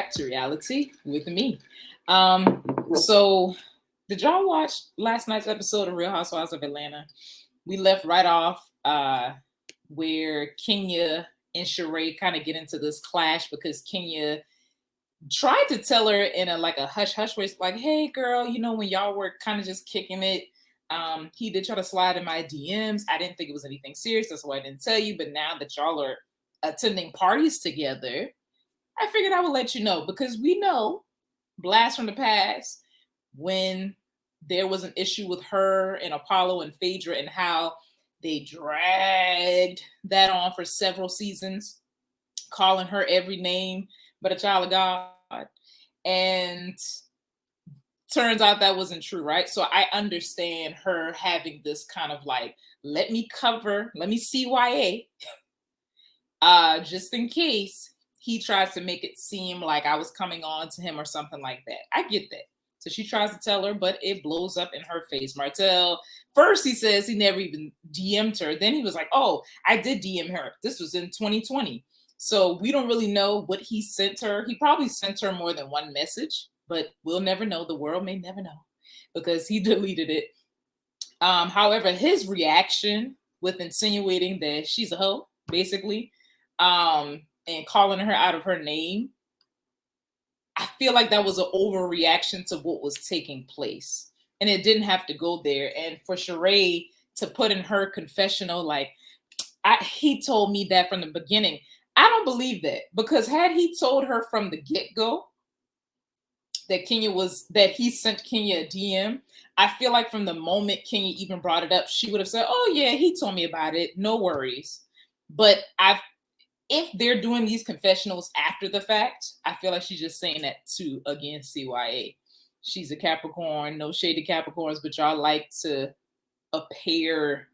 back to reality with me. So did y'all watch last night's episode of Real Housewives of Atlanta? We left right off where Kenya and Sheree kind of get into this clash because Kenya tried to tell her in a hush hush way, like, "Hey, girl, when y'all were kind of just kicking it, he did try to slide in my DMs. I didn't think it was anything serious. That's why I didn't tell you. But now that y'all are attending parties together, I figured I would let you know because we know, blast from the past, when there was an issue with her and Apollo and Phaedra and how they dragged that on for several seasons, calling her every name but a child of God. And turns out that wasn't true, right? So I understand her having this kind of like, let me CYA, just in case he tries to make it seem like I was coming on to him or something like that. I get that. So she tries to tell her, but it blows up in her face. Martell, first he says he never even DM'd her. Then he was like, oh, I did DM her. This was in 2020. So we don't really know what he sent her. He probably sent her more than one message, but we'll never know. The world may never know because he deleted it. However, his reaction with insinuating that she's a hoe, basically, and calling her out of her name, I feel like that was an overreaction to what was taking place. And it didn't have to go there. And for Sheree to put in her confessional, like, he told me that from the beginning. I don't believe that, because had he told her from the get-go that he sent Kenya a DM, I feel like from the moment Kenya even brought it up, she would have said, oh yeah, he told me about it, no worries. But if they're doing these confessionals after the fact, I feel like she's just saying that to, again, CYA. She's a Capricorn, no shade to Capricorns, but y'all like to appear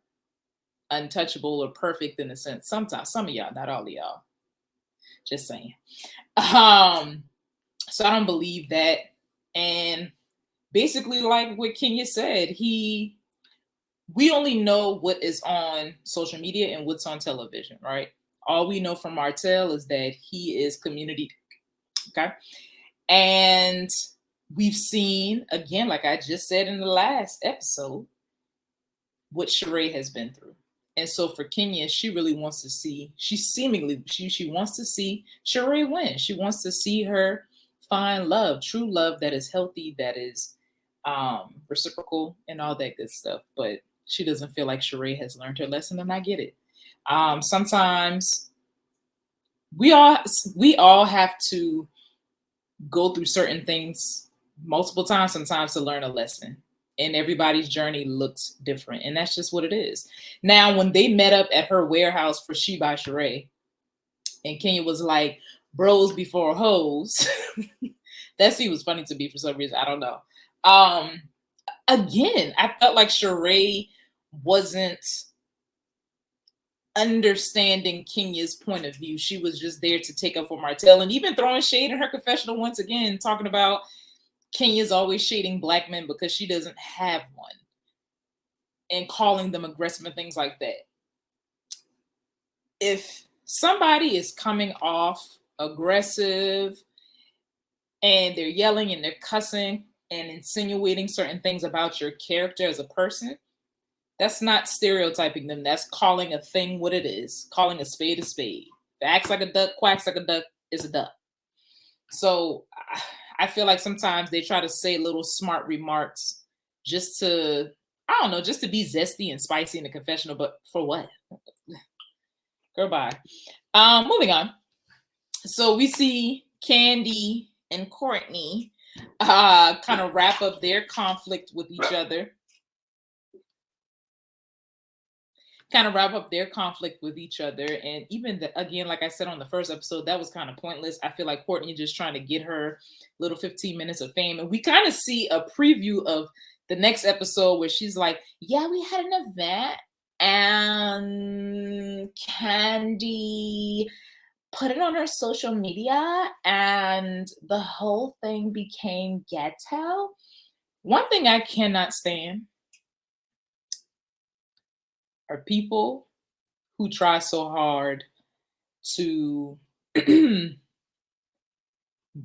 untouchable or perfect in a sense. Sometimes, some of y'all, not all of y'all. Just saying. So I don't believe that. And basically, like what Kenya said, we only know what is on social media and what's on television, right? All we know from Martell is that he is community. Okay. And we've seen, again, like I just said in the last episode, what Sheree has been through. And so for Kenya, she really wants to see, she wants to see Sheree win. She wants to see her find love, true love that is healthy, that is reciprocal and all that good stuff. But she doesn't feel like Sheree has learned her lesson, and I get it. Sometimes we all have to go through certain things multiple times sometimes to learn a lesson. And everybody's journey looks different. And that's just what it is. Now, when they met up at her warehouse for She by Sheree, and Kenya was like, bros before hoes. That scene was funny to me for some reason. I don't know. Again, I felt like Sheree wasn't understanding Kenya's point of view. She was just there to take up for Martell, and even throwing shade in her confessional once again, talking about Kenya's always shading Black men because she doesn't have one, and calling them aggressive and things like that. If somebody is coming off aggressive and they're yelling and they're cussing and insinuating certain things about your character as a person, that's not stereotyping them. That's calling a thing what it is, calling a spade a spade. If it acts like a duck, quacks like a duck, is a duck. So I feel like sometimes they try to say little smart remarks just to, I don't know, just to be zesty and spicy in the confessional, but for what? Girl, bye. Moving on. So we see Candy and Courtney kind of wrap up their conflict with each other. And even again, like I said on the first episode, that was kind of pointless. I feel like Courtney just trying to get her little 15 minutes of fame. And we kind of see a preview of the next episode where she's like, yeah, we had an event and Candy put it on her social media and the whole thing became ghetto. One thing I cannot stand are people who try so hard to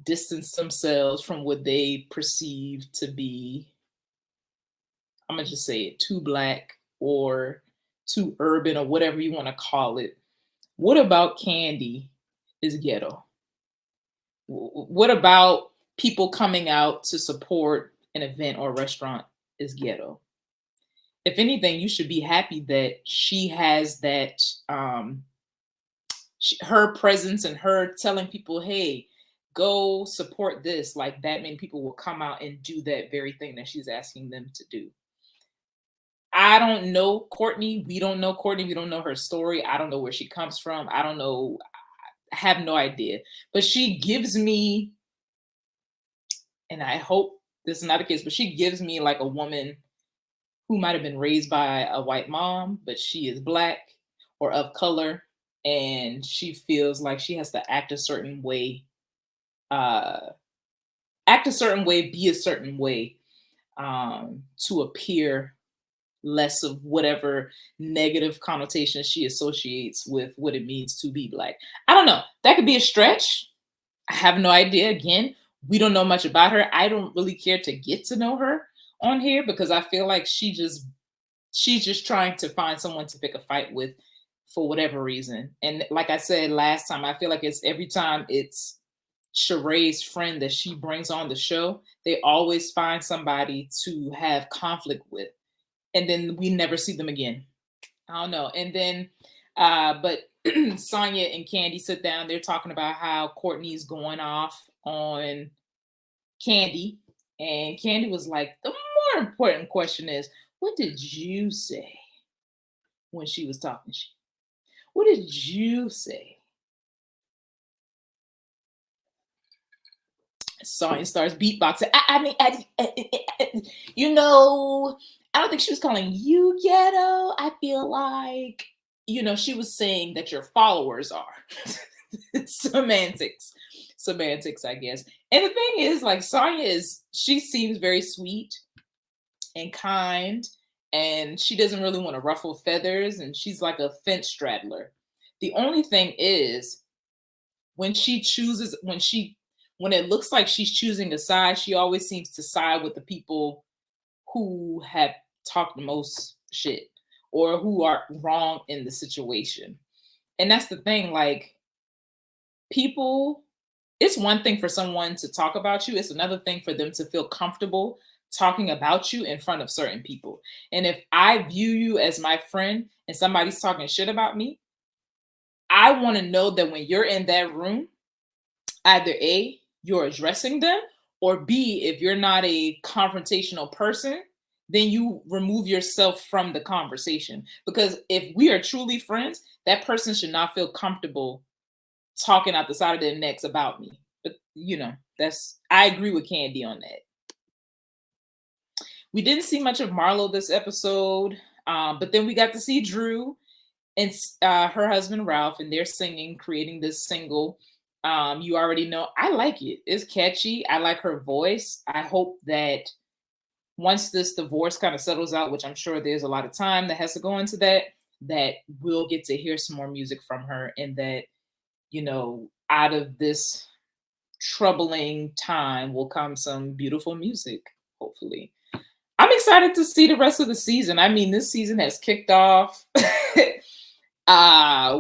distance themselves from what they perceive to be, I'm gonna just say it, too black or too urban or whatever you want to call it. What about Candy is ghetto? What about people coming out to support an event or restaurant is ghetto? If anything, you should be happy that she has that, her presence and her telling people, hey, go support this. Like that many people will come out and do that very thing that she's asking them to do. I don't know Courtney. We don't know Courtney. We don't know her story. I don't know where she comes from. I don't know. I have no idea. But she gives me, and I hope this is not the case, but she gives me like a woman who might have been raised by a white mom, but she is black or of color, and she feels like she has to act a certain way, uh, be a certain way, to appear less of whatever negative connotation she associates with what it means to be black. I don't know. That could be a stretch. I have no idea. Again, we don't know much about her. I don't really care to get to know her on here because I feel like she's just trying to find someone to pick a fight with for whatever reason. And like I said last time, I feel like it's every time it's Sheree's friend that she brings on the show, they always find somebody to have conflict with. And then we never see them again. I don't know. And then, but Sonya and Candy sit down. They're talking about how Courtney's going off on Candy. And Candy was like, the more important question is, what did you say when she was talking shit? What did you say? Sonya starts beatboxing. I mean, you know, I don't think she was calling you ghetto. I feel like, she was saying that your followers are. Semantics. Semantics, I guess. And the thing is, like, she seems very sweet and kind, and she doesn't really want to ruffle feathers, and she's like a fence straddler. The only thing is, when it looks like she's choosing a side, she always seems to side with the people who have talked the most shit or who are wrong in the situation. And that's the thing, like, people, it's one thing for someone to talk about you, it's another thing for them to feel comfortable talking about you in front of certain people. And if I view you as my friend and somebody's talking shit about me, I want to know that when you're in that room, either A, you're addressing them, or B, if you're not a confrontational person, then you remove yourself from the conversation. Because if we are truly friends, that person should not feel comfortable talking out the side of their necks about me. But I agree with Candy on that. We didn't see much of Marlo this episode, but then we got to see Drew and her husband Ralph, and they're singing, creating this single. You already know, I like it. It's catchy. I like her voice. I hope that once this divorce kind of settles out, which I'm sure there's a lot of time that has to go into that we'll get to hear some more music from her, and that, out of this troubling time will come some beautiful music, hopefully. I'm excited to see the rest of the season. I mean, this season has kicked off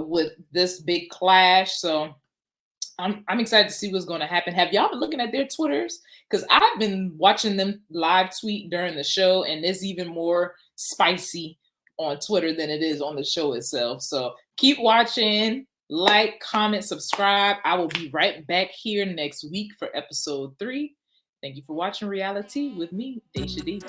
with this big clash. So I'm excited to see what's going to happen. Have y'all been looking at their Twitters? Because I've been watching them live tweet during the show, and it's even more spicy on Twitter than it is on the show itself. So keep watching, like, comment, subscribe. I will be right back here next week for episode 3. Thank you for watching RealiTEA with me, Dashia D.